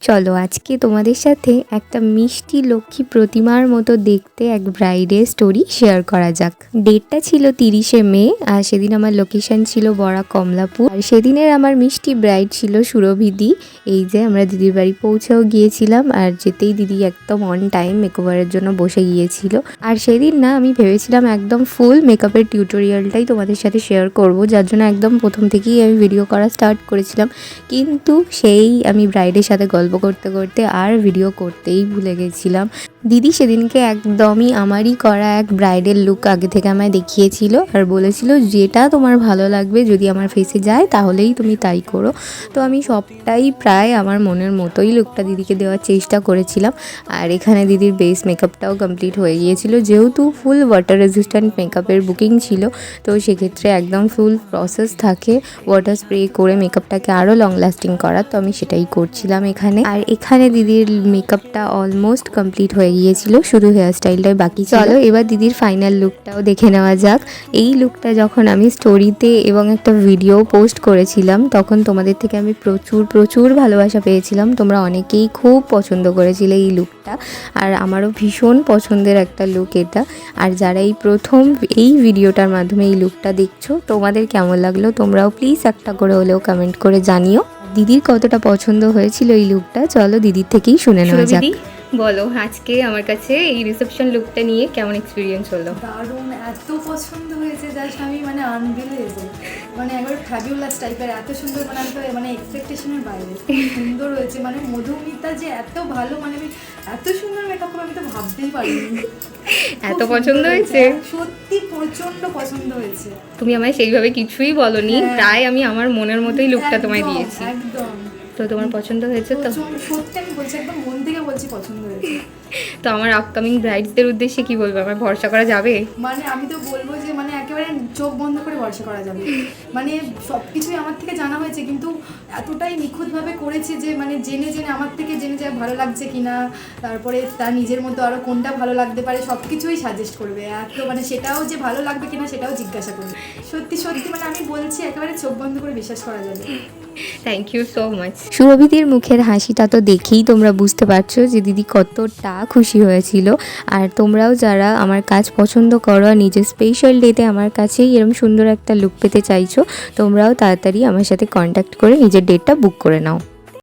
চলো আজকে তোমাদের সাথে একটা মিষ্টি লক্ষ্মী প্রতিমার মতো দেখতে এক ব্রাইডের স্টোরি শেয়ার করা যাক। ডেটটা ছিল 30শে মে আর সেদিন আমার লোকেশন ছিল বড়া কমলাপুর। আর সেদিনের আমার মিষ্টি ব্রাইড ছিল সুরভিদি। এই যে আমরা দিদির বাড়ি পৌঁছেও গিয়েছিলাম আর যেতেই দিদি একদম অন টাইম মেকওভারের জন্য বসে গিয়েছিল। আর সেদিন না আমি ভেবেছিলাম একদম ফুল মেকআপের টিউটোরিয়ালটাই তোমাদের সাথে শেয়ার করব, যার জন্য একদম প্রথম থেকেই আমি ভিডিও করা স্টার্ট করেছিলাম। কিন্তু সেই আমি ব্রাইডের সাথে গল্প করতে করতে আর ভিডিও করতেই ভুলে গেছিলাম। দিদি সেদিনকে একদমই আমারই করা এক ব্রাইডের লুক আগে থেকে আমায় দেখিয়েছিল আর বলেছিল যেটা তোমার ভালো লাগবে যদি আমার ফেসে যায় তাহলেই তুমি তাই করো। তো আমি সবটাই প্রায় আমার মনের মতোই লুকটা দিদিকে দেওয়ার চেষ্টা করেছিলাম। আর এখানে দিদির বেস মেকআপটাও কমপ্লিট হয়ে গিয়েছিল, যেহেতু ফুল ওয়াটার রেজিস্ট্যান্ট মেকআপের বুকিং ছিল। তো সেক্ষেত্রে একদম ফুল প্রসেস থাকে ওয়াটার স্প্রে করে মেকআপটাকে আরও লং লাস্টিং করার। তো আমি সেটাই করছিলাম এখানে। আর এখানে দিদির মেকআপটা অলমোস্ট কমপ্লিট হয়ে গিয়েছিল, শুধু হেয়ারস্টাইলটাই বাকি। চলো এবার দিদির ফাইনাল লুকটাও দেখে নেওয়া যাক। এই লুকটা যখন আমি স্টোরিতে এবং একটা ভিডিও পোস্ট করেছিলাম তখন তোমাদের থেকে আমি প্রচুর ভালোবাসা পেয়েছিলাম। তোমরা অনেকেই খুব পছন্দ করেছিলে এই লুকটা, আর আমারও ভীষণ পছন্দের একটা লুক এটা। আর যারা এই প্রথম এই ভিডিওটার মাধ্যমে এই লুকটা দেখছো, তোমাদের কেমন লাগলো তোমরাও প্লিজ একটা করে হলেও কমেন্ট করে জানিও। দিদির কতটা পছন্দ হয়েছিল এই লুকটা, চলো দিদির থেকেই শুনে নেওয়া যাক। বলো আজকে আমার কাছে এই রিসেপশন লুকটা নিয়ে কেমন এক্সপিরিয়েন্স হলো? দারুণ, এত পছন্দ হয়েছে জাস্ট আমি আনবিলিভেবল, একবার ফ্যাবিউলাস টাইপের, এত সুন্দর, আমি তো এক্সপেকটেশনের বাইরে সুন্দর হয়েছে। মধুমিতা যে এত ভালো, আমি এত সুন্দর মেকআপ করবো আমি তো ভাবতেই পারিনি। এত পছন্দ হয়েছে, সত্যি প্রচন্ড পছন্দ হয়েছে। তুমি আমায় সেইভাবে কিছুই বলনি, প্রায় আমি আমার মনের মতোই লুকটা তোমায় দিয়েছি। একদম। তো তোমার পছন্দ হয়েছে? তো সত্যি আমি বলছি, একদম মন থেকে বলছি পছন্দ হয়েছে। তো আমার আপকামিং ব্রাইডসদের উদ্দেশ্যে কি বলবো? আমার ভরসা করা যাবে? আমি তো বলবো যে একেবারে চোখ বন্ধ করে ভরসা করা যাবে। সব কিছুই আমার থেকে জানা হয়েছে, কিন্তু এতটাই নিখুঁতভাবে করেছে যে জেনে আমার থেকে জেনে যায় ভালো লাগছে কিনা, তারপরে তার নিজের মতো আরও কোনটা ভালো লাগতে পারে সব কিছুই সাজেস্ট করবে। এত সেটাও যে ভালো লাগবে কিনা সেটাও জিজ্ঞাসা করবে। সত্যি আমি বলছি একেবারে চোখ বন্ধ করে বিশ্বাস করা যাবে। Thank you so much. সুরভিদির মুখের হাসিটা তো দেখেই তোমরা বুঝতে পারছো যে দিদি কতটা খুশি হয়েছিল। আর তোমরাও যারা আমার কাজ পছন্দ করো আর নিজের স্পেশাল ডেতে আমার কাছেই এরকম সুন্দর একটা লুক পেতে চাইছো, তোমরাও তাড়াতাড়ি আমার সাথে কন্ট্যাক্ট করে নিজের ডেটটা বুক করে নাও।